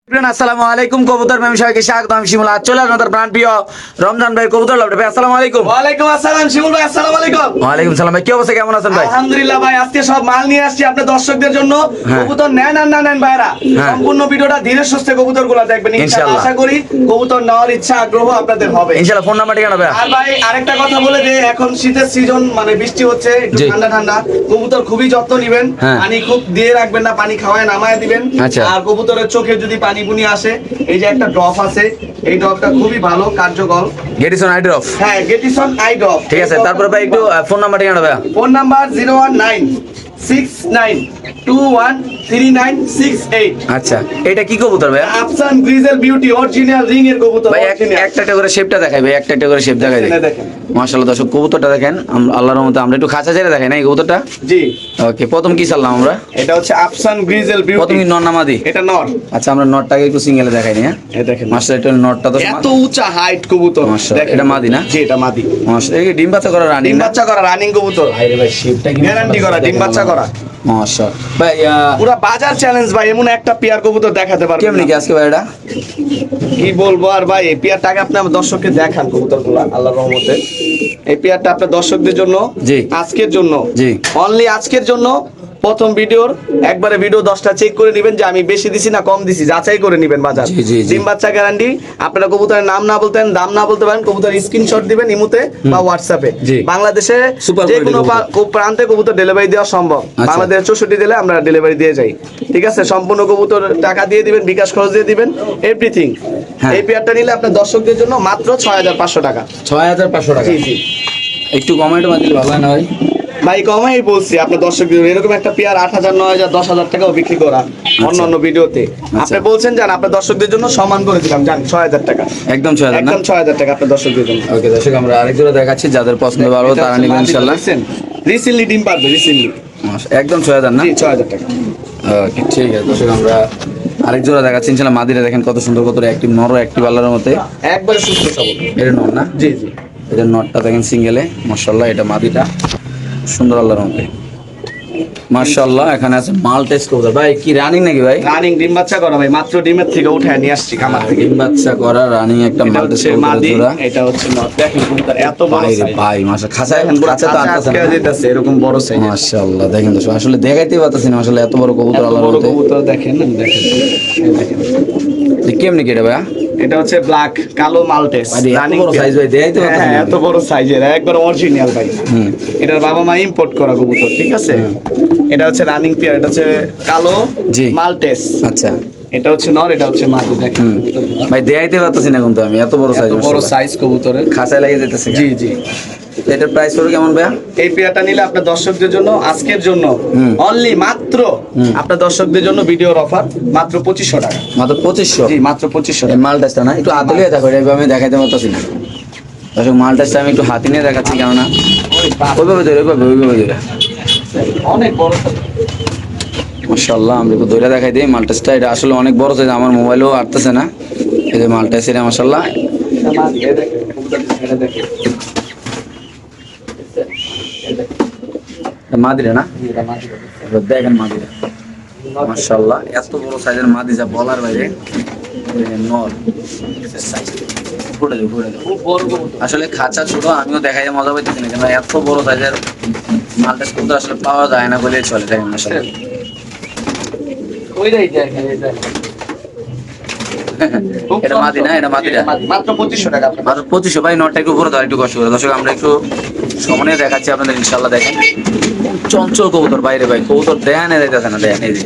আসসালামু আলাইকুম কবুতর ম্যাম সবাইকে স্বাগত। আমি শিমুল। আজ চলে আসলাম প্রাণ প্রিয় রমজান ভাই কবুতর লাভ ভাই। আসসালামু আলাইকুম। ওয়ালাইকুম আসসালাম শিমুল ভাই। আসসালামু আলাইকুম। ওয়ালাইকুম সালাম ভাই, কি অবস্থা, কেমন আছেন ভাই? আলহামদুলিল্লাহ ভাই, আজকে সব মাল নিয়ে আসছি আপনার দর্শকদের জন্য। হ্যাঁ। কবুতর নেন আর না নেন ভাইরা, হ্যাঁ। সম্পূর্ণ ভিডিওটা ধীরে সুস্থে কবুতরগুলো দেখবেন ইনশাআল্লাহ। ইনশাআল্লাহ। আশা করি কবুতর নেওয়ার ইচ্ছা আগ্রহ আপনাদের হবে ইনশাআল্লাহ। ফোন নাম্বার ঠিকানা ভাই? আর ভাই আরেকটা কথা বলে যে এখন শীতের সিজন, মানে বৃষ্টি হচ্ছে, একটু জি। ঠান্ডা ঠান্ডা, কবুতর খুবই যত্ন নিবেন। হ্যাঁ। পানি খুব দিয়ে রাখবেন না, পানি খাওয়ায় নামায় দিবেন। আচ্ছা। আর কবুতরের চোখে যদি পানি বুনি আসে, এই যে একটা ড্রপ আছে, এই ড্রপটা খুবই ভালো কার্যকর। গেটিসন আইডি অফ। হ্যাঁ, গেটিসন আই ড্রপ। ঠিক আছে, তারপরে ভাই একটু ফোন নাম্বার ঠিকানা ভাই? Phone number 01969213968। আচ্ছা, এটা কি কবুতর ভাই? আফসান গ্রিজেল বিউটি অরিজিনাল রিং এর কবুতর। ভাই একটা একটা করে শেপটা দেখাই ভাই, একটা একটা করে শেপ দেখাই দিই। দেখেন। মাশাআল্লাহ দর্শক, কবুতরটা দেখেন। আল্লাহর রহমতে আমরা একটু খাঁচা ছেড়ে দেখাই না এই কবুতরটা। জি, ওকে, প্রথম কি চাললাম আমরা? এটা হচ্ছে আফসান গ্রিজেল প্রথম বিউটি। কি নর নামাদি? এটা নর। আচ্ছা, আমরা নরটাকে একটু সিঙ্গেলে দেখাই নি। হ্যাঁ, এই দেখেন মাশাআল্লাহ, এটা নরটা তো এত উঁচা হাইট কবুতর। মাশাআল্লাহ, দেখেন। এটা মাদি না? জি, এটা মাদি। মাশাআল্লাহ, এই কি ডিম বাচ্চা করা রানিং ডিম না? বাচ্চা করা রানিং কবুতর। আরে ভাই, শেপটা কি গ্যারান্টি করা ডিম বাচ্চা করা। মাশাআল্লাহ ভাই। পুরো বাজার চ্যালেঞ্জ ভাই, এমন একটা পেয়ার কবুতর দেখাতে পারবেন কেমনি কি না। আজকে ভাই এটা? কি বলবো আর ভাই, এই পেয়ারটাকে আপনি আমার দর্শককে দেখান কবুতরগুলো আল্লাহর রহমতে। এই পেয়ারটা আপনার দর্শকদের জন্য, জি। আজকের জন্য, জি। অনলি আজকের জন্য। প্রথম ভিডিওর একবারে ভিডিও 10টা চেক করে নেবেন যে আমি বেশি দিছি না কম দিছি, যাচাই করে নেবেন বাজার। জি, জি, জি। ডিম বাচ্চা গ্যারান্টি। আপনারা কবুতরের নাম না বলতেন, দাম না বলতে পারেন, কবুতরের স্ক্রিনশট দিবেন ইমুতে বা হোয়াটসঅ্যাপে। জি। বাংলাদেশে Super যে quality কোনো কবুতর। প্রান্তে কবুতর ডেলিভারি দেওয়া সম্ভব। আচ্ছা। বাংলাদেশের 64 দিলে আমরা ডেলিভারি দিয়ে যাই। ঠিক আছে, সম্পূর্ণ কবুতর টাকা দিয়ে দিবেন, বিকাশ খরচ দিয়ে দিবেন, এভরিথিং। হ্যাঁ। এই পেয়ারটা নিলে আপনার দর্শকদের জন্য মাত্র 6500 টাকা। 6500 টাকা। জি জি একটু কমেন্ট দিলে ভালো হয় না ভাই? ভাই, কমাই বলছি আপনার দর্শকদের। এরকম একটা পেয়ার 8000, 9000, 10000 টাকাও বিক্রি করা অন্যান্য ভিডিওতে। আপনি বলছেন জান, আপনার দর্শকদের জন্য সমান করে দিলাম, জান 6000 টাকা। একদম 6000 না? একদম 6000 টাকা আপনার দর্শকদের জন্য। ওকে দর্শক, আমরা আরেক জোড়া দেখাচ্ছি, যাদের পছন্দ ভালো তারা নেবেন ইনশাআল্লাহ। রিসেন্টলি ডিম পারবে, রিসেন্টলি। একদম 6000 না? জি, 6000 টাকা। ওকে, ঠিক আছে দর্শক, আমরা আরেক জোড়া দেখাচ্ছি ইনশাআল্লাহ। মাদিরা দেখেন কত সুন্দর, কত অ্যাক্টিভ নর, অ্যাক্টিভ আল্লাহর মতে। একবারে সুস্থ সবল। এটা নর না? জি জি। এটা নরটা দেখেন সিঙ্গেলে, মাশাআল্লাহ। এটা মাদিটা সুন্দর আল্লাহর মতে, মাশাআল্লাহ। এখানে আছে মাল্টেস কবুতর। ভাই কি রানিং নাকি ভাই? রানিং ডিম বাচ্চা করা ভাই, মাত্র ডিমের থেকে উঠায় নিয়ে আসছি খামার থেকে। ডিম বাচ্চা করা রানিং একটা এটা মাল্টেস হচ্ছে কবুতর মাদি, জোড়া। এটা হচ্ছে নর। দেখেন কবুতর এত বড় ভাই রে size। ভাই, মাশাআল্লাহ, খাঁচায় খাঁচা তো আটকাছে আটকে না? যেতেছে এরকম বড় সাইজ। মাশাআল্লাহ, দেখেন দর্শক, আসলে দেখাইতেই পারতেছি না আসলে এত বড় কবুতর এত আল্লাহর বড় মতে। কবুতর দেখেন, দেখেন এই দেখেন। কেমনি কি এটা ভাইয়া? এটা হচ্ছে ব্ল্যাক কালো মাল্টেস ভাই, এত রানিং বড় size ভাই, দেখাইতে পারতেছি হ্যাঁ, না। এত বড় সাইজের, একবার অরিজিনাল ভাই। হুম। এটার বাবা মা ইম্পোর্ট করা কবুতর, ঠিক আছে। এটা হচ্ছে রানিং পেয়ার, এটা হচ্ছে কালো জি। মাল্টেস। আচ্ছা। এটা হচ্ছে নর, এটা হচ্ছে মাদি। দেখেন ভাই দেখাইতে পারতেছি না কিন্তু আমি, এত বড় সাইজ। এত বড় সাইজ কবুতরের। খাঁচায় লাগিয়ে যেতেছে। জি জি। এটার প্রাইস পড়বে কেমন ভাইয়া? এই পেয়ারটা নিলে আপনার দর্শকদের জন্য, আজকের জন্য অনলি মাত্র আপনার দর্শকদের জন্য ভিডিওর অফার মাত্র 2500 টাকা। মাত্র 2500? জি, মাত্র 2500 এই টাকা। মাল টেস্টটা না একটু হাতে নিয়ে দেখো, এটা আমি দেখাইতে পারতেছি না দর্শক। মাল টেস্টটা আমি একটু হাতে নিয়ে দেখাচ্ছি, কেননা ওইভাবে ধরে অনেক বড় size। মাশাআল্লাহ। আমরা একটু ধরে দেখাই দিই মাল টেস্টটা। এটা আসলে অনেক বড় সাইজ, আমার মোবাইলেও আটতেছে না। এই যে মাল টেস্ট, এটা মাশাআল্লাহ। এটা মাদি, এই দেখেন কবুতরটা, এটা দেখেন। এটা মাদিরা না? এটা মাদি। এবার দেখেন মাদিরা, মাশাআল্লাহ, এত বড় সাইজের মাদি যা বলার বাইরে। নর ফুটে যাবে, ফুটে যাবে। খুব বড় কবুতর। আসলে খাঁচা ছোট, আমিও দেখাই মজা পাইতেছি না, কিন্তু এত বড় সাইজের মাল্টেস কবুতর আসলে পাওয়া যায় না বলেই চলে। দেখেন মাশাআল্লাহ। ওইটাই দেখেন, এটা এটা মাদি না? এটা মাদিরা? মাত্র 2500 টাকা আপনার। মাত্র 2500। ভাই নটটা একটু উপরে দাও, একটু কষ্ট করে দর্শক, আমরা একটু সমানে দেখাচ্ছি আপনাদের ইনশাআল্লাহ। দেখেন চঞ্চল কবুতর, বাইরে ভাই কবুতর দেয়ানে যাইতেছে না, দেন এই যে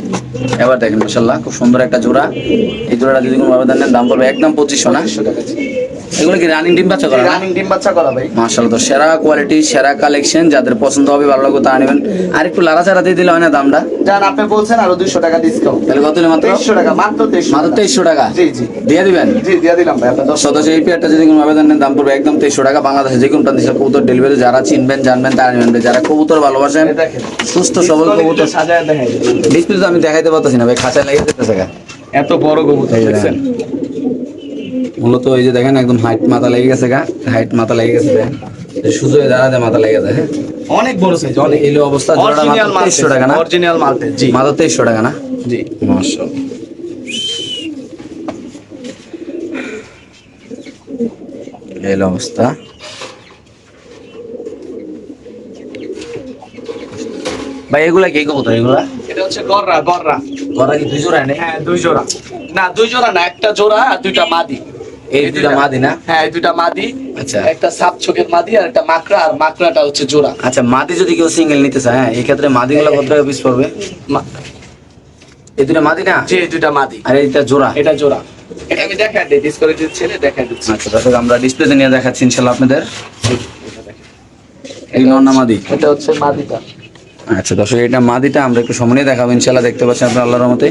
এবার দেখেন মাশাআল্লাহ, খুব সুন্দর একটা জোড়া। এই জোড়াটা যদি কোনো ভাবে দেন, দাম পড়বে একদম 2500 না? 2500 টাকা। এগুলো কি রানিং ডিম বাচ্চা করা? রানিং ডিম বাচ্চা করা ভাই। মাশাআল্লাহ, তো সেরা কোয়ালিটি, সেরা কালেকশন, যাদের পছন্দ হবে, ভালো লাগবে তা নেবেন। আর একটু লাড়াচাড়া দিয়ে দিলে হয় না দামটা? জান আপনি বলছেন আরো 200 টাকা ডিসকাউন্ট। তাহলে কত হলো? মাত্র 2300 টাকা, মাত্র 2300। মাত্র 2300 টাকা জি জি। দিয়ে দিবেন? জি, দিয়ে দিলাম ভাই আপনার 10। সদস্য এই পেয়ারটা যদি কোনো ভাবে দেন, দাম পড়বে একদম 2300 টাকা। বাংলাদেশে যে কোনো প্রান্তে কবুতর ডেলিভারি, যারা চিনবেন জানবেন তারা নেবেন। যারা কবুতর ভালোবাসেন, দেখেন সুস্থ সবল কবুতর সাজায় দেখেন। ডিসপ্লে তো আমি দেখাইতে পারতেছি না ভাই, খাঁচায় লেগে যেতেছে গা। এত বড় কবুতর দেখছেন। মূলত এই যে দেখেন একদম হাইট মাথা লেগে গেছে গা, হাইট মাথা লেগে গেছে। দেখেন সুযোগে দাঁড়াতে মাথা লেগে গেছে। হ্যাঁ, অনেক বড় সাইজ, অনেক। এলো অবস্থা। জোড়াটা মাত্র 2300 টাকা না? Original Maltese. জি মাত্র 2300 টাকা না? জি। মাশাআল্লাহ। এই হলো অবস্থা। ভাই এগুলা কি কবুতর এগুলা? এটা হচ্ছে গররা। গররা গড়া কি দুই জোড়া এনে? হ্যাঁ, দুই জোড়া। না, দুই জোড়া না, একটা জোড়া আর দুইটা মাদি। এই দুইটা মাদি না? হ্যাঁ, এই দুইটা মাদি। আচ্ছা। একটা সাপ চোখের মাদি আর একটা মাকড়া, আর মাকড়াটা হচ্ছে জোড়া। আচ্ছা, মাদি যদি কেউ সিঙ্গেল নিতে চায়, হ্যাঁ, এই ক্ষেত্রে মাদিগুলো কত টাকা পিস পড়বে? মা- এই দুইটা মাদি না? জি, এই দুইটা মাদি। আর এইটা জোড়া? এটা জোড়া। এটা আমি দেখাই দিই, ডিসপ্লে ছেলে দেখাই দিচ্ছি। আচ্ছা দর্শক, আমরা ডিসপ্লেতে নিয়ে দেখাচ্ছি ইনশাল্লাহ আপনাদের। এই নর না মাদি? এটা হচ্ছে মাদিটা। আচ্ছা দর্শক, এটা মাদিটা আমরা একটু সামনে দেখাবো ইনশাল্লাহ। দেখতে পাচ্ছেন আপনার আল্লাহর রহমতে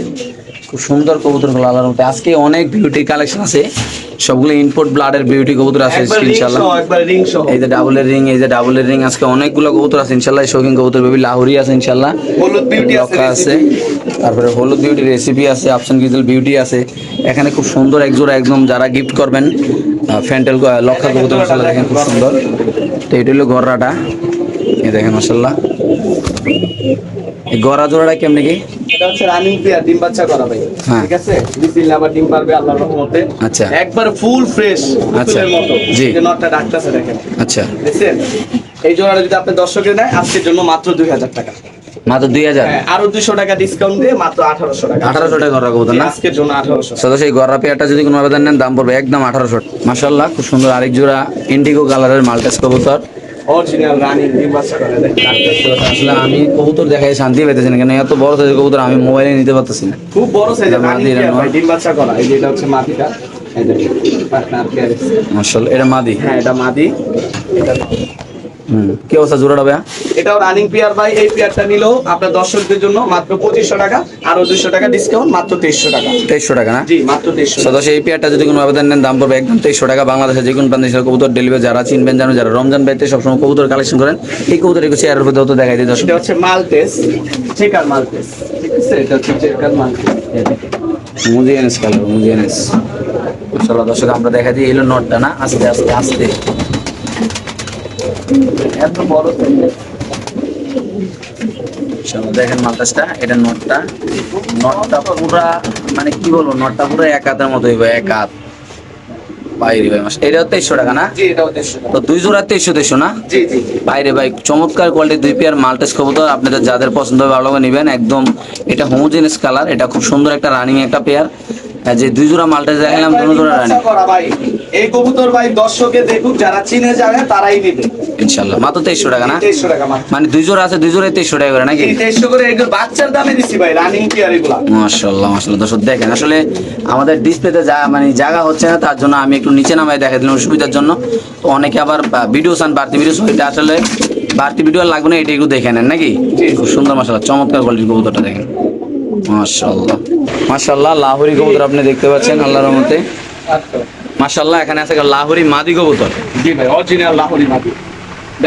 খুব সুন্দর কবুতরগুলো আল্লাহর রহমতে। আজকে অনেক বিউটি কালেকশন আছে, সবগুলো ইম্পোর্ট ব্লাডের বিউটি কবুতর আছে একবার রিং ইনশাল্লাহ। সহ, একবার রিং সহ। এই যে ডাবলের রিং, এই যে ডাবলের রিং, আজকে অনেকগুলো কবুতর আছে ইনশাল্লাহ। শৌখিন কবুতর বেবি লাহুরি আছে ইনশাল্লাহ, হলুদ বিউটি আছে, লক্ষা আছে, তারপরে হলুদ বিউটি রেসিপি আছে, আফসান গিজেল বিউটি আছে। এখানে খুব সুন্দর এক জোড়া একদম যারা গিফট করবেন ফ্যান্টেল লক্ষা কবুতর মাশাআল্লাহ দেখেন খুব সুন্দর। তো এটা হলো গররাটা, এই দেখেন মাশাআল্লাহ। এই গররা জোড়াটা কেমনে কি? এটা হচ্ছে রানিং পেয়ার, ডিম বাচ্চা করা ভাই। হ্যাঁ। ঠিক আছে, বিসমিল্লাহ, আবার ডিম পারবে আল্লাহর রহমতে। আচ্ছা। একবার ফুল ফ্রেশ আচ্ছা। ফুলের মতো। জি। এই যে নটটা ডাকতেছে দেখেন। আচ্ছা, দেখছেন? এই জোড়াটা যদি আপনি দর্শকের নেয় আজকের জন্য মাত্র 2000 টাকা। মাত্র 2000? হ্যাঁ, আরো 200 টাকা ডিসকাউন্ট দিয়ে মাত্র 1800 টাকা। 1800 টাকা গররা কবুতর না? আজকের জন্য 1800 টাকা। সদস্য এই গররা পেয়ারটা যদি কোনো আবেদন নেন দাম পড়বে একদম 1800। মাশাআল্লাহ, খুব সুন্দর আরেক জোড়া ইন্ডিগো কালারের মাল্টাস কবুতর। অরিজিনাল রানিং ডিম বাচ্চা করে দেখেন। আসলে আমি কবুতর দেখাই শান্তি পেতেছি না, কেন এত বড় সাইজের কবুতর আমি মোবাইলে নিতে পারতেছি না। খুব বড় সাইজের এটা রানিং মাদি, এটা পেয়ার ভাই, নর। ডিম বাচ্চা করা। এই যে এটা হচ্ছে মাদিটা। এই দেখেন পার্টনার পেয়ার। মাশাআল্লাহ, এটা মাদি? হ্যাঁ, এটা মাদি। এটা কি অবস্থা জোড়াটা ভাইয়া? এটাও রানিং পেয়ার ভাই। এই পেয়ারটা নিলেও আপনার দর্শকদের জন্য মাত্র 2500 টাকা, আরো 200 টাকা ডিসকাউন্ট, মাত্র 2300 টাকা। 2300 টাকা না? জি, মাত্র 2300 টাকা। সদস্য এই পেয়ারটা যদি কোনো আবেদন নেন দাম পড়বে একদম 2300 টাকা। বাংলাদেশের যে কোনো প্রান্তে সেটা কবুতর ডেলিভারি, যারা চিনবেন জানো, যারা রমজান বাইতে সবসময় কবুতর কালেকশন করেন, এই কবুতর একটু চেয়ারের উপর তো দেখাই দিই দর্শক। এটা হচ্ছে মালটেস, চেকার মালটেস। ঠিক আছে, এটা হচ্ছে চেকার মালটেস। মুজিয়ানেস কালার, মুজিয়ানেস। মাশাআল্লাহ দর্শক, আমরা দেখা দিই এলো নটটা না? আস্তে আস্তে আস্তে, এত বড় সাইজের। মাশাআল্লাহ দেখেন মালটাসটা, এটা নটটা। নটটা পুরা মানে কি বলবো, নটটা পুরো এক হাতের মতো হইব, এক হাত বাইরে ভাই। মাস এটা 2300 টাকা না? জি, এটাও 2300 টাকা। তো দুই জোড়া 2300 না? জি জি জি। বাইরে ভাই চমৎকার কোয়ালিটির দুই পেয়ার মাল্টাস কবুতর, আপনাদের যাদের পছন্দ হবে ভালো করে নেবেন একদম। এটা হোমোজেনাস কালার, এটা খুব সুন্দর একটা রানিং একটা পেয়ার। যে দুই জোড়া মাল্টাস দেখালাম, দুই জোড়া রানিং বাচ্চা করা ভাই। এই কবুতর ভাই দর্শকে দেখুক, যারা চিনে যাবে তারাই নেবে। ইনশাআল্লাহ। মাত্র 2300 টাকা না? 2300 টাকা মাত্র। মানে দুই জোড়া আছে, দুই জোড়ায় 2300 টাকা করে নাকি? 2300 করে এগুলো বাচ্চার দামে দিছি ভাই, রানিং পেয়ার এগুলা। মাশাআল্লাহ মাশাআল্লাহ দর্শক দেখেন, আসলে আমাদের ডিসপ্লেতে যা মানে জায়গা হচ্ছে না, তার জন্য আমি একটু নিচে নামাই দেখা দিলাম সুবিধার জন্য। তো অনেকে আবার ভিডিও চান, বাড়তি ভিডিও, এটা আসলে বাড়তি ভিডিও আর লাগবে না, এটা একটু দেখে নেন নাকি? জি। খুব সুন্দর মাশাআল্লাহ, চমৎকার কোয়ালিটির কবুতরটা দেখেন। মাশাআল্লাহ মাশাআল্লাহ, লাহোরি কবুতর আপনি দেখতে পাচ্ছেন আল্লাহর রহমতে। আচ্ছা। মাশাআল্লাহ, এখানে আছে একটা লাহোরি মাদি কবুতর। জি ভাই, অরিজিনাল লাহোরি মাদি।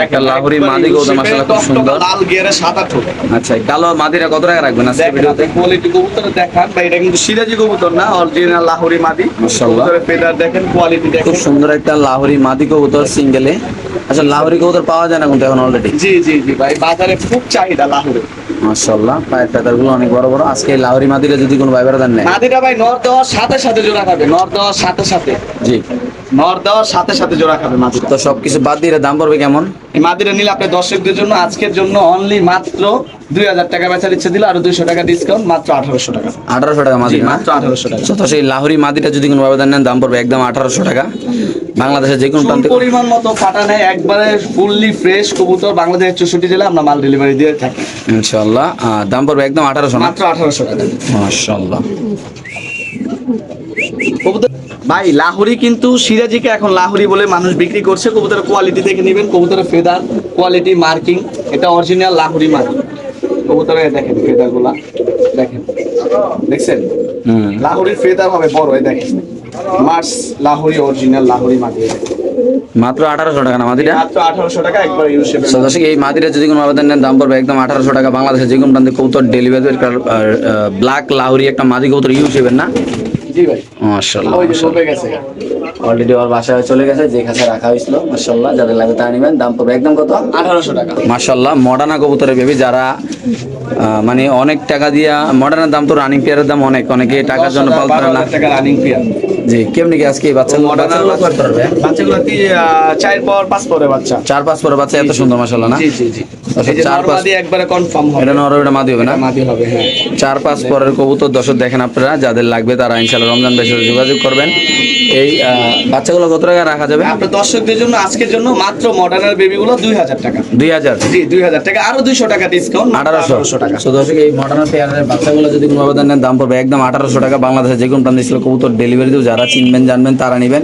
একটা লাহোরি মাদি কবুতর মাশাআল্লাহ খুব সুন্দর। লাল গিয়ারে সাদা ঠোঁট। আচ্ছা, এই কালো মাদিরা কত টাকা রাখবেন আজকে দেখেন ভিডিওতে? আপনি কোয়ালিটি কবুতর দেখান ভাই, এটা কিন্তু সিরাজি কবুতর না, অরিজিনাল লাহোরি মাদি। মাশাআল্লাহ। কবুতরের ফেদার দেখেন, কোয়ালিটি দেখেন। খুব সুন্দর একটা লাহোরি মাদি কবুতর সিঙ্গেলে। আচ্ছা, লাহোরি কবুতর পাওয়া যায় না কিন্তু এখন অলরেডি? জি জি জি ভাই, বাজারে খুব চাহিদা লাহোরি। মাশাআল্লাহ, পায়ের ফেদার গুলো অনেক বড় বড়। আজকে এই লাহোরি মাদিরা যদি কোনো ভাই বেড়াদার নেয়, মাদিটা ভাই নর দেওয়ার সাথে সাথে জোড়া খাবে, নর দেওয়ার সাথে সাথে। জি, নর দেওয়ার সাথে সাথে জোড়া খাবে মাদিটা। তো সবকিছু বাদ দিয়ে এর দাম পড়বে কেমন? এই মাদিটা নিলে আপনি দর্শকদের জন্য আজকের জন্য অনলি মাত্র 2000 টাকা বেচার ইচ্ছে দিলে আরো 200 টাকা ডিসকাউন্ট, মাত্র 1800 টাকা। 1800 টাকা মাদি জি, না? মাত্র 1800 টাকা। তো সেই লাহোরি মাদিটা যদি কোনো ভাবে নেন দাম পড়বে একদম 1800 টাকা। বাংলাদেশের যে কোনো চুল প্রান্তে পরিমাণ মতো ফাটা নেই, একবারে ফুললি ফ্রেশ কবুতর। বাংলাদেশের 64 জেলায় আমরা মাল ডেলিভারি দিয়ে থাকি। ইনশাআল্লাহ দাম পড়বে একদম 1800 না? মাত্র 1800 টাকা। মাশাআল্লাহ। কবুতর ভাই লাহোরি কিন্তু সিরাজিকে এখন লাহোরি বলে মানুষ বিক্রি করছে। কবুতরের কোয়ালিটি দেখে নেবেন, কবুতরের ফেদার কোয়ালিটি, মার্কিং, এটা অরিজিনাল লাহোরি মার্কিং। কবুতরের দেখেন ফেদার গুলা দেখেন, দেখছেন? লাহোরির ফেদার হবে বড়, এই দেখেন মার্স লাহোরি, অরিজিনাল লাহোরি মাটি। মাত্র 1800 টাকা না মাদিটা? মাত্র 1800 টাকা, একবার ইউজ শেপে। তো দর্শক, এই মাদিরা যদি কোনো আবেদন নেন দাম পড়বে একদম 1800 টাকা। বাংলাদেশের যে কোনো প্রান্তে কবুতর ডেলিভারি, ব্ল্যাক লাহোরি একটা মাদি কবুতর ইউজ হবেন না? জি ভাই, মাশাআল্লাহ ওই যে ডুবে গেছে। অলরেডি ওর বাসায় চলে গেছে, যে খাঁচা রাখা হয়েছিল। মাশাআল্লাহ, যাদের লাগে তা নেবেন, দাম পড়বে একদম কত? 1800 টাকা। মাশাআল্লাহ, মডার্না কবুতরের বেবি, যারা মানে অনেক টাকা দিয়া, মডার্নের দাম তো রানিং পেয়ারের দাম অনেক, অনেকে টাকার জন্য পালতে পারে না। 12,000 টাকা রানিং পেয়ার। জি কেমনি কি আজকে এই বাচ্চাগুলো কত পারবে? বাচ্চাগুলো 4 পর 5 পরে বাচ্চা। 4-5 পরে বাচ্চা এত সুন্দর মাশাআল্লাহ না? জি জি জি। আচ্ছা, এই যে 4-5 নরমাদি একবারে কনফার্ম হবে। এটা নর এটা মাদি হবে না? এটা মাদি হবে, হ্যাঁ। 4-5 পরের কবুতর দর্শক দেখেন আপনারা, যাদের লাগবে তারা ইনশাআল্লাহ রমজান ভাইয়ের সাথে যোগাযোগ করবেন। এই বাচ্চাগুলো কত টাকা রাখা যাবে? আপনার দর্শকদের জন্য আজকের জন্য মাত্র মডার্নের বেবিগুলো 2000 টাকা। 2000 জি 2000 টাকা, আরো 200 টাকা ডিসকাউন্ট, 1800 টাকা। তো দর্শক এই মডার্ন পেয়ারের বাচ্চাগুলো যদি কোনো আবেদন নেন দাম পড়বে একদম 1800 টাকা। বাংলাদেশে যে কোনো প্রান্তে ছিল কবুতর ডেলিভারি দেব, যারা চিনবেন জানবেন তারা নেবেন,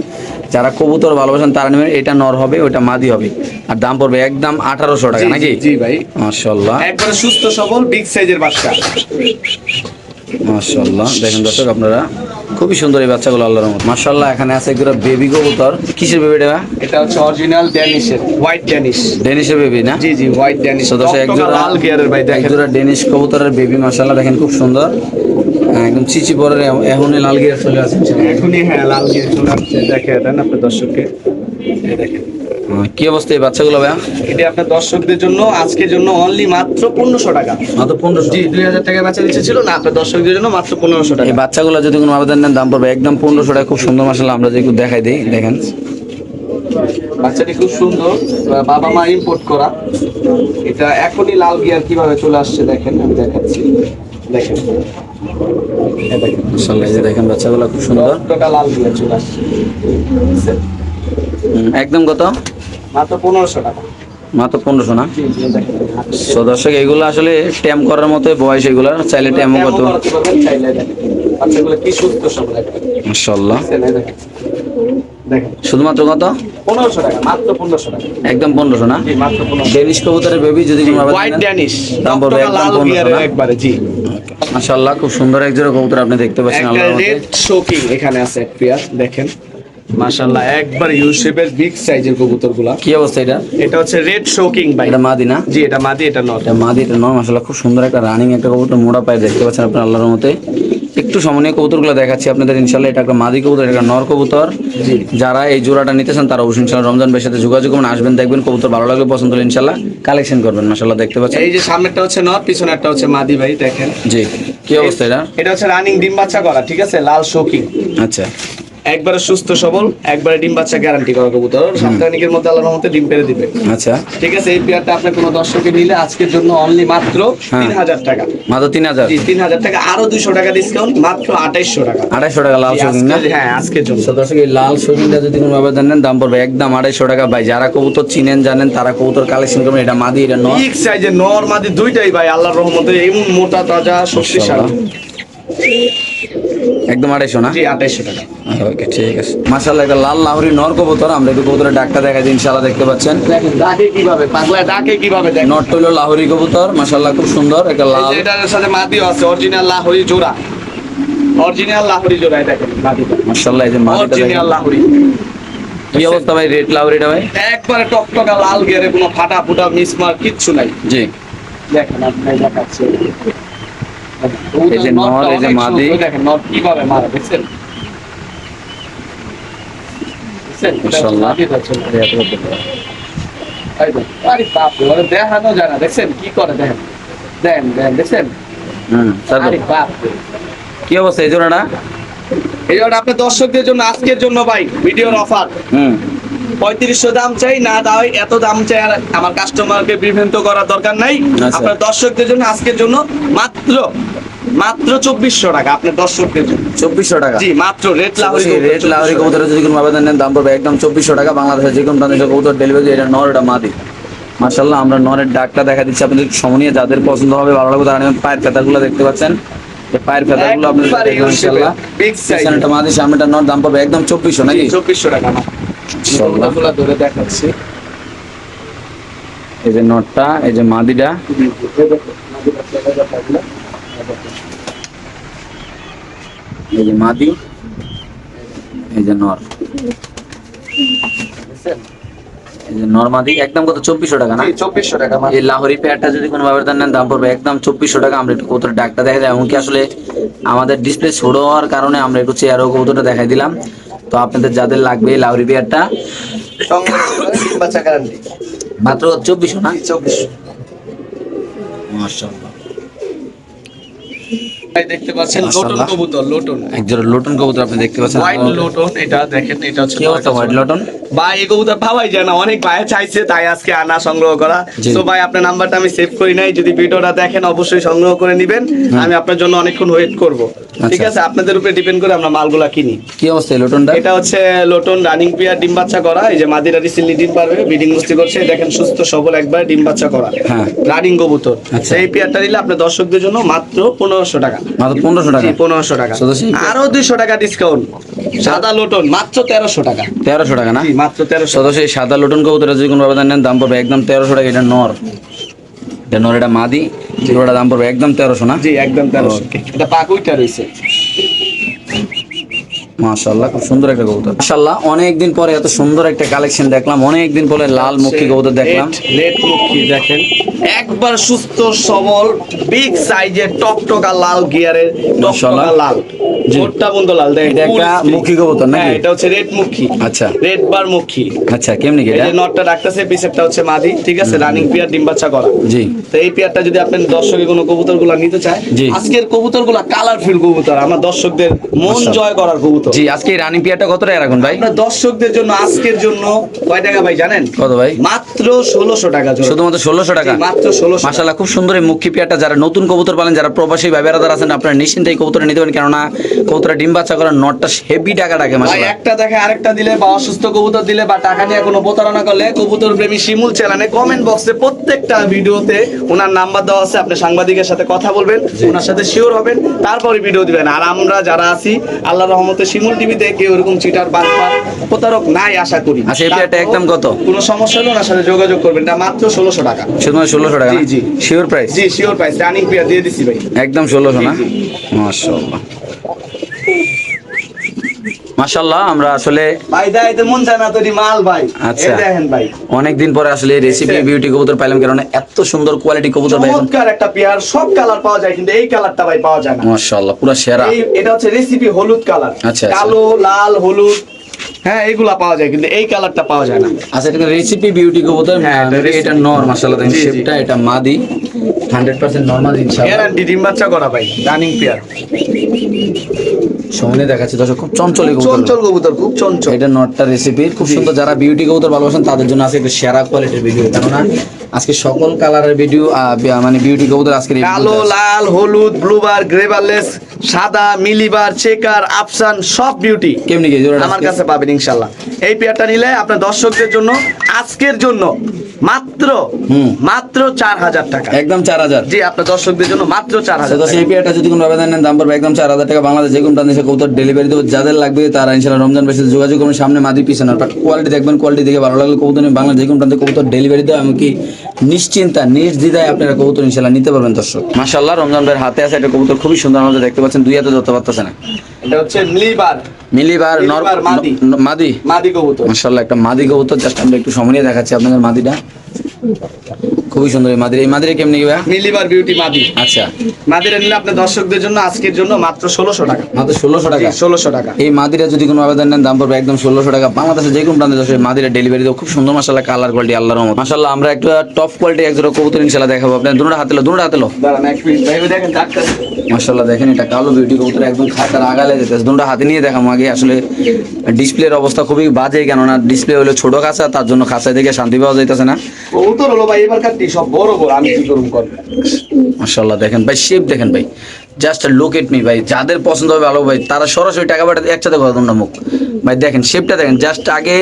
যারা কবুতর ভালোবাসেন তারা নেবেন। এটা নর হবে, ওটা মাদি হবে, আর দাম পড়বে একদম 1800 টাকা নাকি? জি ভাই, মাশাআল্লাহ একবারে সুস্থ সবল বিগ সাইজের বাচ্চা। মাশাআল্লাহ দেখেন দর্শক আপনারা, খুবই সুন্দর এই বাচ্চাগুলো আল্লাহর রহমত। মাশাআল্লাহ এখানে আছে একটা বেবি কবুতর। কিসের বেবি এটা? এটা হচ্ছে অরিজিনাল ড্যানিশের, হোয়াইট ড্যানিশ। ডেনিশের বেবি না? জি জি, হোয়াইট ড্যানিশ। তো দর্শক একজোড়া লাল গিয়ারের ভাই, এক দেখেন। জোড়া ডেনিশ কবুতরের বেবি মাশাআল্লাহ দেখেন খুব সুন্দর, একদম চিচি পরের এখনই লাল গিয়ার চলে আসছে। এখনই হ্যাঁ লাল গিয়ার চলে আসছে, দেখে দেন আপনার দর্শককে, এই দেখেন। কি অবস্থা এই বাচ্চাগুলো ভাইয়া? এটা আপনার দর্শকদের জন্য আজকের জন্য অনলি মাত্র 1500 টাকা। মাত্র 1500? জি 2000 টাকা বাচ্চা দিচ্ছে ছিল না, আপনার দর্শকদের জন্য মাত্র 1500 টাকা। এই বাচ্চাগুলো যদি কোনো আবেদন নেন দাম পড়বে একদম 1500 টাকা। খুব সুন্দর মাশাআল্লাহ, আমরা যে একটু দেখাই দিই দেখেন। বাচ্চাটি খুব সুন্দর, বাবা মা ইম্পোর্ট করা। এটা এখনই লাল গিয়ার কিভাবে চলে আসছে দেখেন, আমি দেখাচ্ছি, দেখেন। এই দেখেন মাশাআল্লাহ এই যে দেখেন বাচ্চাগুলো খুব সুন্দর, টাকা লাল গিয়ার চলে আসছে। একদম কত? মাত্র 1500 টাকা। মাত্র 1500 না? জি জি, দেখেন। তো দর্শক এগুলো আসলে ট্যাম করার মতো বয়স, এগুলো চাইলে ট্যামও কত। চাইলে দেখেন বাচ্চাগুলো কি সুস্থ সবল একদম। মাশাআল্লাহ দেখেন দেখেন, শুধুমাত্র কত? 1500 টাকা, মাত্র 1500 টাকা। একদম 1500 না? জি মাত্র 1500। ডেনিশ কবুতরের বেবি যদি কোনো আবেদন হোয়াইট নেন, ড্যানিশ, দাম পড়বে একদম লাল 1500 গিয়ারের না? একবারে। জি মাশাআল্লাহ খুব সুন্দর এক জোড়া কবুতর আপনি দেখতে পাচ্ছেন একটা আল্লাহর মতে। রেড শোকিং এখানে আছে এক পেয়ার, দেখেন মাশাআল্লাহ একবার ইউ শেপের বিগ সাইজের কবুতরগুলা। কি অবস্থা এটা? এটা হচ্ছে রেড শোকিং ভাই। এটা মাদি না? জি এটা মাদি, এটা নর। এটা মাদি, এটা নর। মাশাআল্লাহ খুব সুন্দর একটা রানিং একটা কবুতর, মোড়া পায়ে দেখতে পাচ্ছেন আপনার আল্লাহর মতে। একটু সমন্বয় কবুতরগুলো দেখাচ্ছি আপনাদের ইনশাআল্লাহ। এটা একটা মাদি কবুতর, এটা একটা নর কবুতর। জি। যারা এই জোড়াটা নিতে চান তারা অবশ্যই ইনশাআল্লাহ রমজান ভাইয়ের সাথে যোগাযোগ করবেন, আসবেন দেখবেন কবুতর ভালো লাগলে পছন্দ হলে ইনশাআল্লাহ কালেকশন করবেন। মাশাআল্লাহ দেখতে পাচ্ছেন এই যে সামনেরটা হচ্ছে নর, পিছনেরটা হচ্ছে মাদি ভাই, দেখেন। জি। কি অবস্থা এটা? এটা হচ্ছে রানিং ডিম বাচ্চা করা, ঠিক আছে, লাল শোকিং। আচ্ছা একবারে সুস্থ সবল, একবারে ডিম বাচ্চা গ্যারান্টি করা কবুতর। সপ্তাহানিকের মধ্যে আল্লাহর রহমতে ডিম পেড়ে দিবে। আচ্ছা ঠিক আছে, এই পেয়ারটা আপনার কোনো দর্শকে নিলে আজকের জন্য অনলি মাত্র হ্যাঁ। 3000 টাকা। মাত্র 3000? জি 3000 টাকা, আরো 200 টাকা ডিসকাউন্ট, মাত্র 2800 টাকা। 2800 টাকা লাল শৌখিন না? হ্যাঁ আজকের জন্য। তো দর্শক এই লাল শৌখিনটা যদি কোনো আবেদন নেন দাম পড়বে একদম 2800 টাকা। ভাই যারা কবুতর চিনেন জানেন তারা কবুতর কালেকশন করবেন। এটা মাদি, এটা নর। বিগ সাইজের নর মাদি দুইটাই ভাই আল্লাহর রহমতে এমন মোটা তাজা শক্তিশালী। একদম 2800 না? জি 2800 টাকা। ওকে ঠিক আছে। মাশাআল্লাহ একটা লাল লাহোরি নর কবুতর, আমরা একটু কবুতরের ডাকটা দেখাই দিই ইনশাআল্লাহ দেখতে পাচ্ছেন। দেখেন ডাকে কিভাবে, পাগলা ডাকে কিভাবে, দেখেন। নরটা হলো লাহোরি কবুতর, মাশাআল্লাহ খুব সুন্দর একটা এই লাল। যে এটার সাথে মাদিও আছে, অরিজিনাল লাহোরি জোড়া, অরিজিনাল লাহোরি জোড়া, এই দেখেন মাদিটা, মাশাআল্লাহ এই যে মাদিটা অরিজিনাল দেখেন। লাহোরি। কি অবস্থা ভাই রেড লাহোরিটা ভাই? একবারে টকটকা লাল গিয়ারে, কোনো ফাটা ফুটা মিসমার কিচ্ছু নাই। জি। দেখেন আপনি দেখাচ্ছি, এই যে নর, এই যে মাদি। দেখেন নর কিভাবে মারে, দেখছেন? দেখছেন? মাশাআল্লাহ। এই দেখেন, আরে বাপ রে, ওরে দেখানো যায় না, দেখছেন কি করে, দেখেন দেন দেন, দেখছেন? তারপর আরে বাপ রে। কি অবস্থা এই জোড়াটা? এই জন্য আপনার দর্শকদের জন্য আজকের জন্য ভাই ভিডিওর অফার, 3500 দাম চাই না, দাও এত দাম চাই আর আমার কাস্টমারকে বিভ্রান্ত করার দরকার নাই। আচ্ছা। আপনার দর্শকদের জন্য আজকের জন্য মাত্র মাত্র 2400 টাকা, আপনার দর্শকদের জন্য 2400 টাকা? জি মাত্র রেড লাহোরি রেড লাহোরি কবুতরের যদি কোনো আবেদন নেন দাম পড়বে একদম 2400 টাকা। বাংলাদেশের যে কোনো প্রান্তে কবুতর ডেলিভারি, এটা নর, এটা মাদি। মাশাআল্লাহ আমরা নরের ডাকটা দেখা দিচ্ছি আপনাদের সমনিয়ে, যাদের পছন্দ হবে ভালো লাগবে তারা নেবেন। পায়ের ফেদারগুলো দেখতে পাচ্ছেন, এই পায়ের ফেদারগুলো আপনাদের দেখবেন ইনশাআল্লাহ। বিগ সাইজ, পিছনেরটা মাদি, সামনেটা নর, দাম পাবে একদম 2400 নাকি? 2400 টাকা না, মাশাআল্লাহ। ওগুলো ধরে দেখাচ্ছি। এই যে নরটা, এই যে মাদিটা, এই যে মাদি, এই যে নর, এই যে নর মাদি। একদম কত? 2400 টাকা না? 2400 টাকা। এই লাহোরি পেয়ারটা যদি কোনো ব্যবধান নেন দাম পড়বে একদম 2400 টাকা। আমরা একটু কবুতরের ডাকটা দেখা যায়, এমনকি আসলে আমাদের ডিসপ্লে ছোট হওয়ার কারণে আমরা একটু চেয়ারও কবুতরটা দেখাই দিলাম। তো আপনাদের যাদের লাগবে এই লাহোরি পেয়ারটা বাচ্চা গ্যারান্টি মাত্র 2400 না? 2400। মাশাআল্লাহ। ভাই দেখতে পাচ্ছেন লোটন মাশাআল্লাহ। কবুতর, লোটন এক জোড়া লোটন কবুতর আপনি দেখতে পাচ্ছেন। হোয়াইট লোটন, এটা দেখেন, এটা হচ্ছে কি অবস্থা হোয়াইট লোটন? ভাই এই কবুতর পাওয়াই যায় না, অনেক ভাই চাইছে তাই আজকে আনা সংগ্রহ করা। জি। তো ভাই আপনার নাম্বারটা আমি সেভ করি নাই, যদি ভিডিওটা দেখেন অবশ্যই সংগ্রহ করে নেবেন, আমি আপনার জন্য অনেকক্ষণ ওয়েট করব। ঠিক আছে, আপনাদের উপরে ডিপেন্ড করে আমরা মালগুলা কিনি। কি অবস্থা এই লোটনটা? এটা হচ্ছে লোটন রানিং পিয়ার, ডিম বাচ্চা করা। এই যে মাদিরা রিসেন্টলি ডিম পারবে, ব্রিডিং মুস্তি করছে, দেখেন সুস্থ সবল একবার ডিম বাচ্চা করা হ্যাঁ। রানিং কবুতর। আচ্ছা। এই পিয়ারটা নিলে আপনার দর্শকদের জন্য মাত্র 1500 টাকা। মাত্র 1500 টাকা। জি, 1500 টাকা। শুধু সেই- আরো 200 টাকা ডিসকাউন্ট। সাদা লোটন মাত্র 1300 টাকা। 1300 টাকা না? জি, মাত্র 1300। সদস্য এই সাদা লোটন কবুতরের যদি কোনো ব্যবধান নেন দাম পড়বে একদম 1300 টাকা। এটা নর, এটা নর, এটা মাদি, জোড়াটা দাম পড়বে একদম 1300 না? জি, একদম 1300। Okay. এটা পাকুইটা রইছে। মাশাআল্লাহ, খুব সুন্দর একটা কবুতর। মাশাআল্লাহ, অনেকদিন পরে এত সুন্দর একটা কালেকশন দেখলাম, অনেকদিন পরে লাল মুখী কবুতর দেখলাম। রেড মুখী দেখেন, একবার সুস্থ সবল বিগ সাইজের টকটকা লাল গিয়ারের, মাশাআল্লাহ। টকটকা লাল, জি। ছোট্টা বন্ধ লাল দেখেন। এটা একটা full মুখী কবুতর নাকি? হ্যাঁ, এটা হচ্ছে রেড মুখী। আচ্ছা রেড বার মুখী। আচ্ছা, কেমনি কি এই এটা? যে নটটা ডাকতেছে, পিছেরটা হচ্ছে মাদি। ঠিক আছে, রানিং পেয়ার, ডিম বাচ্চা করা। জি তো এই পেয়ারটা যদি আপনার দর্শকের কোনো কবুতরগুলো নিতে চায়, জি। আজকের কবুতরগুলো কালারফুল কবুতর, আমার দর্শকদের মন মাশাআল্লাহ। জয় করার কবুতর। জি, আজকে এই রানিং পিয়ারটা কত টাকা রাখুন ভাই? আপনার দর্শকদের জন্য আজকের জন্য কয় টাকা ভাই জানেন? কত ভাই? মাত্র 1600 টাকা জোড়া। শুধুমাত্র 1600 টাকা? জি, মাত্র 1600 মাশাআল্লাহ, খুব সুন্দর এই মুখী পেয়ারটা। যারা নতুন কবুতর পালেন, যারা প্রবাসী ভাই বেড়াদার আছেন, আপনারা নিশ্চিন্তে এই কবুতর নিতে পারেন, কেননা কবুতরের ডিম বাচ্চা করার নটটা হেভি টাকা রাখে। ভাই মাশাআল্লাহ, একটা দেখে আরেকটা দিলে বা অসুস্থ কবুতর দিলে বা টাকা নিয়ে কোনো প্রতারণা করলে, কবুতর প্রেমী শিমুল চ্যানেলে কমেন্ট বক্সে প্রত্যেকটা ভিডিওতে ওনার নাম্বার দেওয়া আছে, আপনি সাংবাদিকের সাথে কথা বলবেন, ওনার সাথে শিওর হবেন, তারপরে ভিডিও দিবেন। আর আমরা যারা আছি আল্লাহর রহমতে শিমুল টিভিতে কেউ এরকম চিটার বাটপার প্রতারক নাই আশা করি। আচ্ছা, এই পেয়ারটা একদম কত? কোনো সমস্যা হলে ওনার সাথে যোগাযোগ করবেন। এটা মাত্র 1600 টাকা। শুধুমাত্র 1600 টাকা? জি, জি। Sure price? জি, শিওর প্রাইস, রানিং পেয়ার দিয়ে দিছি ভাই। একদম 1600 না? জি, মাশাআল্লাহ মাশাআল্লাহ, আমরা আসলে ভাই দাইতে মন চায় না তৈরি মাল ভাই। আচ্ছা। এই দেখেন ভাই, অনেকদিন পরে আসলে রেসিপি বিউটি কবুতর পাইলাম, কারণ এত সুন্দর কোয়ালিটি কবুতর ভাই। চমৎকার একটা পেয়ার, সব কালার পাওয়া যায় কিন্তু এই কালারটা ভাই পাওয়া যায় না। মাশাআল্লাহ, পুরো সেরা। এটা হচ্ছে রেসিপি হলুদ কালার। আচ্ছা, আচ্ছা। কালো, লাল, হলুদ, হ্যাঁ এইগুলা পাওয়া যায় কিন্তু এই কালারটা পাওয়া যায় না। আচ্ছা, এটা রেসিপি বিউটি কবুতর। হ্যাঁ, এটা recipe। এটা নর, মাশাআল্লাহ দেখেন জি, জি। শেপটা, এটা মাদি, 100% নরমাল ইনশাআল্লাহ। গ্যারান্টি ডিম বাচ্চা করা ভাই, রানিং পেয়ার। সামনে দেখাচ্ছি দর্শক, খুব চঞ্চল এই কবুতর। চঞ্চল কবুতর, খুব চঞ্চল। এটা নটটা রেসিপি খুব সুন্দর। যারা বিউটি কবুতর ভালোবাসেন তাদের জন্য আছে একটা সেরা কোয়ালিটির ভিডিও, কেননা আজকে সকল কালারের ভিডিও, মানে বিউটি কবুতর আজকে কালো, লাল, হলুদ, ব্লুবার, গ্রেভারলেস, সাদা, মিলিবার, চেকার, আফসান, সব বিউটি কেমনি কি জোড়াটা আমার আজকে? কাছে পাবেন ইনশাল্লাহ। এই পেয়ারটা নিলে আপনার দর্শকদের জন্য আজকের জন্য মাত্র মাত্র 4000 টাকা। একদম 4000। জি, আপনার দর্শকদের জন্য মাত্র 4000 তো টাকা। সেই পেয়ারটা যদি কোনো আবেদন নেন দাম পড়বে একদম 4000 টাকা। বাংলাদেশ যে কোনো প্রান্তে কবুতর ডেলিভারি দেবো। যাদের লাগবে তারা ইনশাআল্লাহ রমজান বেশি যোগাযোগ করবেন। সামনে মাদি পিছনে না, বাট কোয়ালিটি দেখবেন, কোয়ালিটি দেখে ভালো লাগলে কবুতর নিয়ে বাংলাদেশ যে কোনো প্রান্তে কবুতর ডেলিভারি দেওয়া, এমনকি নিশ্চিন্তা নির্দ্বিধায় আপনারা কবুতর ইনশাআল্লাহ নিতে পারবেন দর্শক। মাশাআল্লাহ, রমজান ভাইয়ের হাতে আছে একটা কবুতর, খুবই সুন্দর। আমাদের দেখতে পাচ্ছেন, দুই হাতে ধরতে পারতেছে না। এটা হচ্ছে মিলিবার, মিলিবার মিলিবার মাদি। মাদি। মাদি কবুতর। মাশাআল্লাহ, একটা মাদি কবুতর। জাস্ট আমরা একটু সময় নিয়ে দেখাচ্ছি আপনাদের মাদিটা, খুবই সুন্দর এই মাদির। এই মাদিরে কেমনি কি ভাই? মিলিবার বিউটি মাদি। আচ্ছা, মাদিরা নিলে আপনার দর্শকদের জন্য আজকের জন্য মাত্র 1600 টাকা। মাত্র 1600 টাকা। 1600 টাকা। এই মাদিরা যদি কোনো আবেদন নেন দাম পড়বে একদম 1600 টাকা। বাংলাদেশের যে কোনো প্রান্তে দর্শক মাদিরা ডেলিভারি দেবো। খুব সুন্দর মাশাআল্লাহ, কালার কোয়ালিটি আল্লাহর রহমত। মাশাআল্লাহ, আমরা একটা টপ কোয়ালিটি এক জোড়া কবুতর ইনশাআল্লাহ দেখাবো আপনাদের। দুটোটা হাতে লো, দুটোটা হাতে লো। দাঁড়ান এক মিনিট ভাই, ওই দেখেন ডাক্তার। মাশাআল্লাহ, দেখেন এটা কালো বিউটি কবুতর, একদম খাতার আগালে যেতেছে। দুটোটা হাতে নিয়ে দেখাবো আগে। আসলে ডিসপ্লের অবস্থা খুবই বাজে, কেননা ডিসপ্লে হলো ছোট খাঁচা, তার জন্য খাঁচায় দেখে শান্তি পাওয়া যাইতেছে না। কবুতর হলো ভাই এবার কাটি সব বড় বড়, আমি কি করব কর। মাশাআল্লাহ, দেখেন ভাই শেপ দেখেন ভাই, জাস্ট লুক এট মি ভাই। যাদের পছন্দ হবে ভালো ভাই, তারা সরাসরি টাকা পাঠাতে একসাথে কথা তোমরা মুখ ভাই। দেখেন শেপটা দেখেন, জাস্ট আগে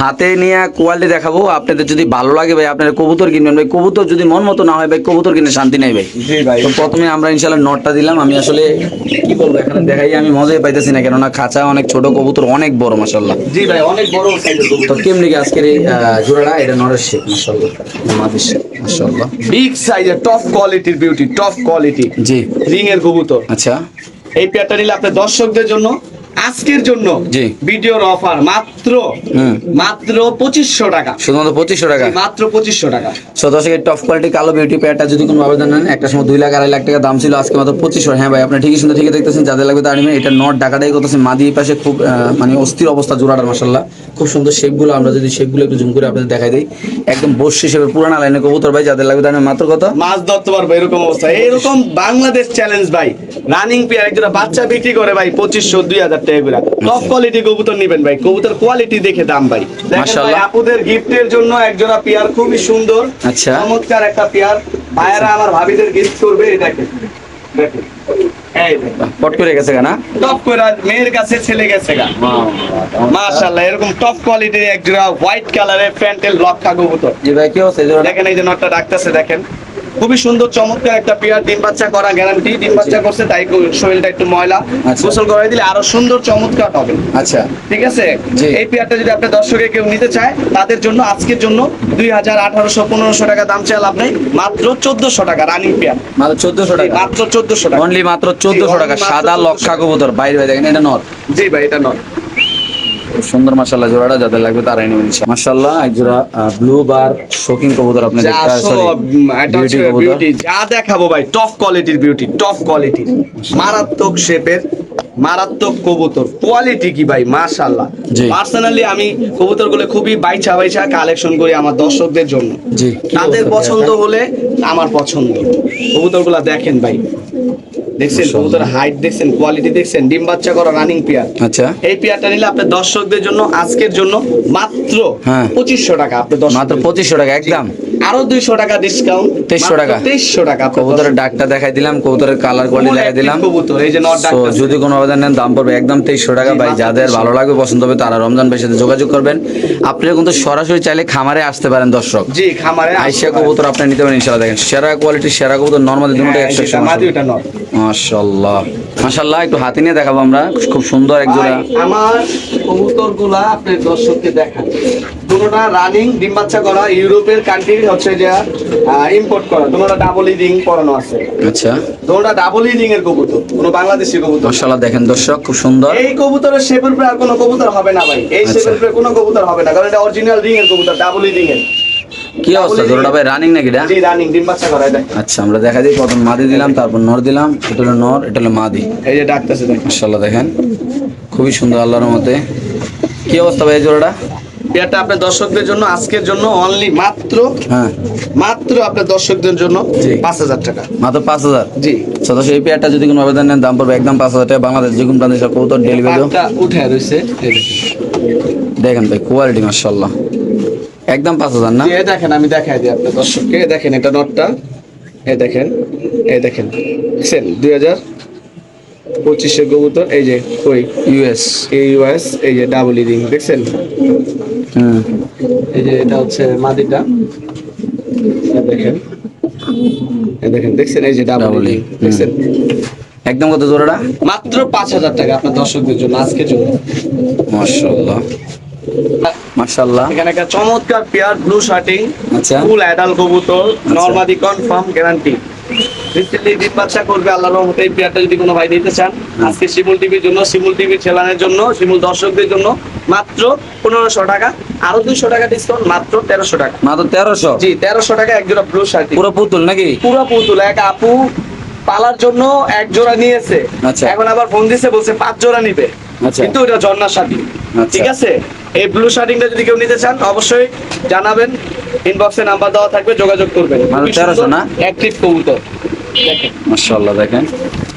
হাতে নিয়ে কোয়ালিটি দেখাবো। আপনাদের যদি ভালো লাগে ভাই আপনারা কবুতর কিনবেন ভাই। কবুতর যদি মন মতো না হয় ভাই, কবুতর কিনে শান্তি নাই ভাই। জি ভাই। তো প্রথমে আমরা ইনশাআল্লাহ নটটা দিলাম। আমি আসলে কি বলবো, এখানে দেখাই আমি মজাই পাইতেছি না, কেননা খাঁচা অনেক ছোট, কবুতর অনেক বড় মাশাআল্লাহ। জি ভাই, অনেক বড় সাইজের তো কবুতর। কেমনি কি আজকের এই জোড়াটা? এটা নরের শেপ মাশাআল্লাহ, মাদির শেপ মাশাআল্লাহ। বিগ সাইজের টপ কোয়ালিটির বিউটি, টপ কোয়ালিটি জি, রিং এর কবুতর। আচ্ছা। এই পেয়ারটা নিলে আপনার দর্শকদের জন্য আজকের জন্য জি। ভিডিওর অফার মাত্র হুম। মাত্র 2500 টাকা, শুধুমাত্র 2500 টাকা। মাত্র 2500 টাকা। সো দর্শক এই টপ কোয়ালিটি কালো বিউটি পেয়ারটা যদি কোনো আবেদন নেন, একটা সময় 2 লাখ 2.5 লাখ টাকা দাম ছিল, আজকে মাত্র 2500। হ্যাঁ ভাই, আপনি ঠিকই শুনতে ঠিকই দেখতেছেন, যাদের লাগবে তার নিবেন। এটা নট ঢাকাটাই করতেছেন, মাদি এই পাশে খুব মানে অস্থির অবস্থা জোড়াটার, মাশাআল্লাহ খুব সুন্দর শেপগুলো। আমরা যদি শেপগুলো একটু জুম করে আপনাদের দেখাই দিই, একদম বর্ষি শেপের পুরানা লাইনের কবুতর ভাই, যাদের লাগবে তার নিবেন। মাত্র কত? মাছ ধরতে পারবো এরকম অবস্থা, এরকম বাংলাদেশ চ্যালেঞ্জ ভাই। রানিং পেয়ার একজোড়া বাচ্চা বিক্রি করে ভাই 2500 2000 টাকা করে। টপ কোয়ালিটি কবুতর নিবেন ভাই, কবুতর কোয়ালিটি দেখে দাম ভাই। দেখেন ভাই, মাশাআল্লাহ। আপুদের গিফটের জন্য একজোড়া পেয়ার খুবই সুন্দর, আচ্ছা। চমৎকার একটা পেয়ার। ভাইয়ারা আমার ভাবিদের গিফট করবে, এই দেখেন দেখেন, এই দেখেন পট করে গেছে না? টপ করে মেয়ের কাছে ছেলে গেছে গা। মাশাআল্লাহ, এরকম টপ কোয়ালিটির একজোড়া হোয়াইট কালারের প্যান্টেল লক্ষা কবুতর। জি ভাই, কি অবস্থা এই জোড়াটা? দেখেন এই যে নটটা ডাকতেছে, দেখেন খুবই সুন্দর চমৎকার একটা পেয়ার। ডিম বাচ্চা করা গ্যারান্টি, ডিম বাচ্চা করছে তাই শরীরটা একটু ময়লা, আচ্ছা। গোসল করাই দিলে আরো সুন্দর চমৎকার হবে। আচ্ছা, ঠিক আছে, জি। এই পেয়ারটা যদি আপনার দর্শকে কেউ নিতে চায়, তাদের জন্য আজকের জন্য 2000 1800 1500 টাকা দাম চাইলে আপনি মাত্র 1400 টাকা রানিং পেয়ার, মাত্র 1400 টাকা। মাত্র 1400 টাকা। অনলি মাত্র 1400 টাকা। জি, only সাদা মাত্র লক্ষা কবুতর বাইরে ভাই, দেখেন এটা নর। জি ভাই, এটা নয়। খুব সুন্দর মাশাআল্লাহ জোড়াটা, যাদের লাগবে তারাই নেবেন মাশাআল্লাহ। এক জোড়া ব্লু বার শোকিং কবুতর আপনি যা দেখতে সব, এটা হচ্ছে বিউটি কবুতর। বিউটি, যা দেখাবো ভাই টপ কোয়ালিটির বিউটি, টপ কোয়ালিটির মারাত্মক শেপের মারাত্মক কবুতর। কোয়ালিটি কি ভাই, মাশাআল্লাহ। জি। পার্সোনালি আমি কবুতরগুলো খুবই বাইচা বাইচা কালেকশন করি আমার দর্শকদের জন্য। জি। তাদের পছন্দ হলে আমার পছন্দ। কবুতরগুলো দেখেন ভাই, দেখছেন কবুতর হাইট দেখছেন, কোয়ালিটি দেখছেন, ডিম বাচ্চা করা রানিং পেয়ার। আচ্ছা, এই পেয়ারটা নিলে আপনার দর্শকদের জন্য আজকের জন্য মাত্র হ্যাঁ। 2500 টাকা। আপনার দর্শক মাত্র 2500 টাকা একদম। আরো 200 টাকা ডিসকাউন্ট, 2300 টাকা। 2300 টাকা। কবুতরের ডাকটা দেখাই দিলাম, কবুতরের কালার কোয়ালিটি দেখাই দিলাম। কবুতর এই যে নট So, ডাকটা, যদি কোনো আবেদন নেন দাম পড়বে একদম 2300 টাকা জি, ভাই। মাত্র যাদের 2300 ভালো লাগবে পছন্দ হবে তারা রমজান ভাইয়ের সাথে যোগাযোগ করবেন। আপনারা কিন্তু সরাসরি চাইলে খামারে আসতে পারেন দর্শক, জি খামারে আইসা কবুতর আপনি নিতে পারেন ইনশাআল্লাহ। দেখেন সেরা কোয়ালিটি সেরা কবুতর, নরমালি দুটোই 100 মাদি ওটা নট। মাশাআল্লাহ মাশাআল্লাহ। একটু হাতে নিয়ে দেখাবো আমরা, খুব সুন্দর এক জোড়া। আমার কবুতরগুলা আপনার দর্শককে দেখান, দুটোটা রানিং ডিম বাচ্চা করা, ইউরোপের কান্ট্রি হচ্ছে যে ইম্পোর্ট করা, দুটোটা ডাবল ইডিং করানো আছে, আচ্ছা, দুটোটা ডাবল ইডিং এর কবুতর, কোনো বাংলাদেশি কবুতর। মাশাআল্লাহ দেখেন দর্শক, খুব সুন্দর। এই কবুতরের শেপের উপরে আর কোনো কবুতর হবে না ভাই, এই আচ্ছা। শেপের উপরে কোনো কবুতর হবে না, কারণ এটা অরিজিনাল রিং এর কবুতর, ডাবল ইডিং এর। কি অবস্থা জোড়াটা ভাই, রানিং নাকি এটা? জি রানিং ডিম বাচ্চা করা এটা। আচ্ছা, আমরা দেখা দিই। প্রথম মাদি দিলাম, তারপর নর দিলাম। এটা হলো নর, এটা হলো মাদি। এই যে ডাকতেছে দেখেন, মাশাআল্লাহ দেখেন খুবই সুন্দর আল্লাহর মতে। কি অবস্থা ভাই এই জোড়াটা? পেয়ারটা আপনার দর্শকদের জন্য আজকের জন্য অনলি মাত্র হ্যাঁ, মাত্র আপনার দর্শকদের জন্য জি। 5000 টাকা। মাত্র 5000। জি, সদস্য এই পেয়ারটা যদি কোনো আবেদন নেন দাম পড়বে একদম 5000 টাকা। বাংলাদেশ যে কোনো প্রান্তে সব কবুতর ডেলিভারি দেবো। পাকটা উঠে রইছে, এই দেখেন। দেখেন ভাই কোয়ালিটি মাশাআল্লাহ, একদম 5000 না? জি, এই দেখেন, আমি দেখাই দিই আপনার দর্শককে, এই দেখেন এটা নটটা, এই দেখেন, এই দেখেন দেখছেন 2025 এর কবুতর, এই যে কই ইউএস। এই ইউএস, এই যে ডাবল ইডিং দেখছেন, হুম, এই যে এটা হচ্ছে মাদিটা, এই দেখেন, এই দেখেন দেখছেন, এই যে ডাবল Double ইডিং E, দেখছেন। একদম কত জোড়াটা? মাত্র 5000 টাকা আপনার দর্শকদের জন্য আজকের জন্য। মাশাআল্লাহ মাশাআল্লাহ। এখানে একটা চমৎকার পেয়ার ব্লু শার্টিং, আচ্ছা, ফুল অ্যাডাল কবুতর, নরমাদি কনফার্ম গ্যারান্টি। রিসেন্টলি ডিম বাচ্চা করবে আল্লাহর রহমতে। এই পেয়ারটা যদি কোনো ভাই নিতে চান, আজকে শিমুল টিভির জন্য, শিমুল টিভির চ্যানেলের জন্য, শিমুল দর্শকদের জন্য মাত্র 1500 টাকা, আরো 200 টাকা ডিসকাউন্ট, মাত্র 1300 টাকা। মাত্র 1300? জি 1300 টাকা এক জোড়া ব্লু শার্টিং, পুরো পুতুল নাকি? পুরো পুতুল। এক আপু পালার জন্য এক জোড়া নিয়েছে, আচ্ছা। এখন আবার ফোন দিছে বলছে 5 জোড়া নিবে, আচ্ছা। কিন্তু ওটা জন্নার শার্টিং। আচ্ছা। ঠিক আছে, এই ব্লু শার্টিংটা যদি কেউ নিতে চান অবশ্যই জানাবেন, ইনবক্সে নাম্বার দেওয়া থাকবে, যোগাযোগ করবেন। মানে 1300 না? অ্যাক্টিভ কবুতর দেখেন, মাশাআল্লাহ দেখেন,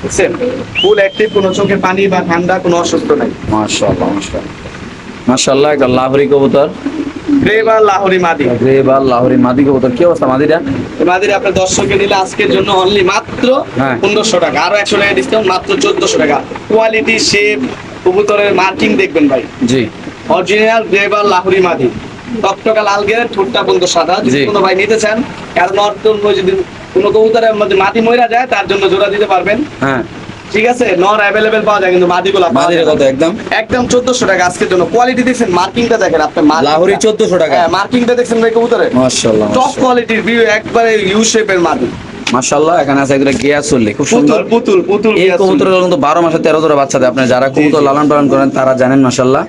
বুঝছেন, ফুল অ্যাক্টিভ, কোনো চোখে পানি বা ঠান্ডা কোনো অসুস্থ নাই। মাশাআল্লাহ মাশাআল্লাহ মাশাআল্লাহ। একটা লাহোরি কবুতর, গ্রে বা লাহোরি মাদি। গ্রে বা লাহোরি মাদি কবুতর। কি অবস্থা মাদিটা? মাদির আপনার দর্শকে নিলে আজকের জন্য অনলি মাত্র হ্যাঁ। 1500 টাকা, আরো 100 টাকা ডিসকাউন্ট, মাত্র 1400 টাকা। কোয়ালিটি, শেপ, কবুতরের মার্কিং দেখবেন ভাই, জি, অরিজিনাল গ্রে বা লাহোরি মাদি, টকটকা লাল গেরে, ঠোঁটটা পর্যন্ত সাদা। যদি জি। কোনো ভাই নিতে চান, কারণ যদি কোনো কবুতরের মধ্যে মাদি মইরা যায় তার জন্য জোড়া দিতে পারবেন। হ্যাঁ। ঠিক আছে, নর অ্যাভেলেবেল পাওয়া যায়, কিন্তু মাদিগুলা পাওয়া মাদির যায় না। কত একদম? একদম 1400 টাকা আজকের জন্য। কোয়ালিটি দেখছেন, মার্কিংটা দেখেন আপনি, লাহোরি 1400 টাকা? হ্যাঁ, মার্কিংটা দেখছেন ভাই কবুতরে, মাশাআল্লাহ টপ কোয়ালিটির ভিউ, একবারে ইউ শেপের মাদি। মাশাআল্লাহ এখানে আছে একটা গিয়া চললে খুব সুন্দর। পুতুল পুতুল এই গিয়া কবুতরের কিন্তু 12 মাসে 13 জোড়া বাচ্চা দেয়। আপনি যারা কবুতর লালন পালন করেন তারা জানেন মাশাআল্লাহ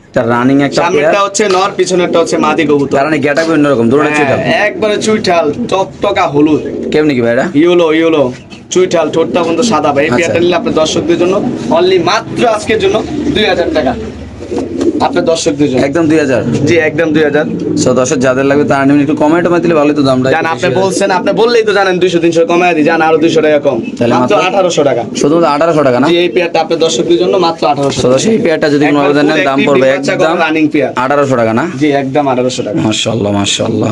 এটা রানিং একটা পেয়ার। সামনেরটা হচ্ছে নর, পিছনেরটা হচ্ছে মাদি কবুতর। কারণ এই গেটআপ অন্যরকম, দুটোটা চুইঠাল। একবারে চুইঠাল, টকটকা হলুদ, কেমনি কি ভাই এটা? ইয়েলো চুইঠাল, ঠোঁটটা কিন্তু সাদা ভাই। এই আচ্ছা। পেয়ারটা নিলে আপনার দর্শকদের জন্য অনলি মাত্র আজকের জন্য 2000 টাকা আপনার দর্শকদের জন্য। একদম 2000। জি একদম 2000। সো দর্শক যাদের লাগবে তারা নিন, একটু কমেন্ট মে দিলে ভালোই তো দামটা। জান আপনি বলছেন, আপনি বললেই তো জানেন 200-300 কমায় দিই, জান আরো 200 টাকা কম, তাহলে মাত্র মাত্র 1800 টাকা। শুধু 1800 টাকা না? জি এই পেয়ারটা আপনার দর্শকদের জন্য মাত্র 1800 সো দর্শক এই পেয়ারটা যদি কোনো আবেদন নেন দাম পড়বে একদম রানিং পেয়ার 1800 টাকা না? জি একদম 1800 টাকা। মাশাআল্লাহ মাশাআল্লাহ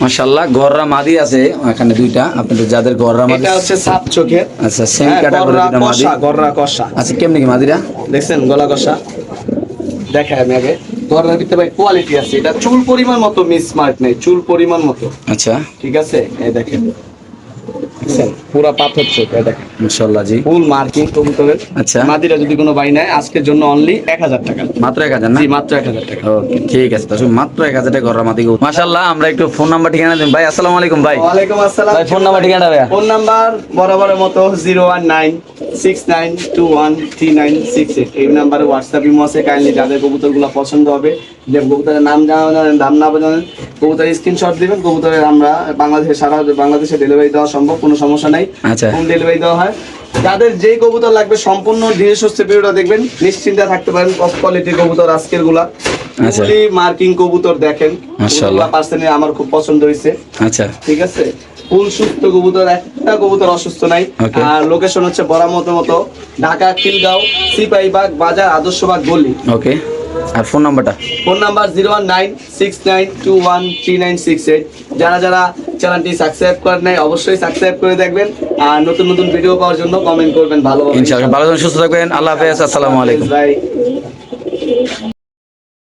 মাশাআল্লাহ। গররা মাদি আছে এখানে দুইটা, আপনাদের যাদের গররা মাদি। এটা হচ্ছে সাপ চোখের। আচ্ছা সেম হ্যাঁ, ক্যাটাগরি দুটো মাদি। গররা কষা। আচ্ছা কেমনি কি মাদিরা? দেখছেন গলা কষা, দেখাই আমি আগে। গররার ভিতরে ভাই কোয়ালিটি আছে, এটা চুল পরিমাণ মতো মিস মার্ক নেই, চুল পরিমাণ মতো, আচ্ছা ঠিক আছে? এই দেখেন, দেখছেন পুরা পাথর চোখ, এই দেখেন মাশাআল্লাহ জি। ফুল মার্কিং কবুতরের। আচ্ছা। মাদিরা যদি কোনো বাই নেয় আজকের জন্য অনলি 1000 টাকা। মাত্র 1000 না? জি মাত্র 1000 টাকা। ওকে ঠিক আছে দর্শক মাত্র 1000 টাকা গররা মাদি। মাশাআল্লাহ আমরা একটু ফোন নাম্বার ঠিকানা দিন ভাই। আসসালামু আলাইকুম ভাই। ওয়ালাইকুম আসসালাম ভাই ফোন নাম্বার ঠিকানা ভাইয়া। ফোন নাম্বার বরাবরের মতো 01969213968। এই নাম্বারে হোয়াটসঅ্যাপ ইমো আছে। কাইন্ডলি যাদের কবুতরগুলো পছন্দ হবে, যে কবুতরের নাম জানেন, দাম না জানেন, কবুতরের স্ক্রিনশট দিবেন। কবুতরের আমরা সারা বাংলাদেশে ডেলিভারি দেওয়া সম্ভব, কোনো সমস্যা নাই। আচ্ছা। হোম ডেলিভারি দেওয়া হয়। যাদের যেই কবুতর লাগবে সম্পূর্ণ ধীরে সুস্থে ভিডিওটা দেখবেন, নিশ্চিন্তে থাকতে পারেন। টপ কোয়ালিটির কবুতর আজকের গুলা, আচ্ছা। ফুলি মার্কিং কবুতর দেখেন। মাশাআল্লাহ। পার্সোনালি আমার খুব পছন্দ হয়েছে, আচ্ছা ঠিক আছে? ফুল সুস্থ কবুতর, একটা কবুতর অসুস্থ নাই। Okay. আর লোকেশন হচ্ছে বরামতো মতো ঢাকা খিলগাঁও সিপাহীবাগ বাজার আদর্শবাগ গলি। ওকে আর ফোন নাম্বারটা? Phone number 01969213968। যারা যারা চ্যানেলটি সাবস্ক্রাইব করেন নাই অবশ্যই সাবস্ক্রাইব করে দেখবেন, আর নতুন নতুন ভিডিও পাওয়ার জন্য কমেন্ট করবেন। ভালো ইনশাআল্লাহ ভালো থাকবেন, সুস্থ থাকবেন। আল্লাহ হাফেজ, আসসালামু আলাইকুম। বাই।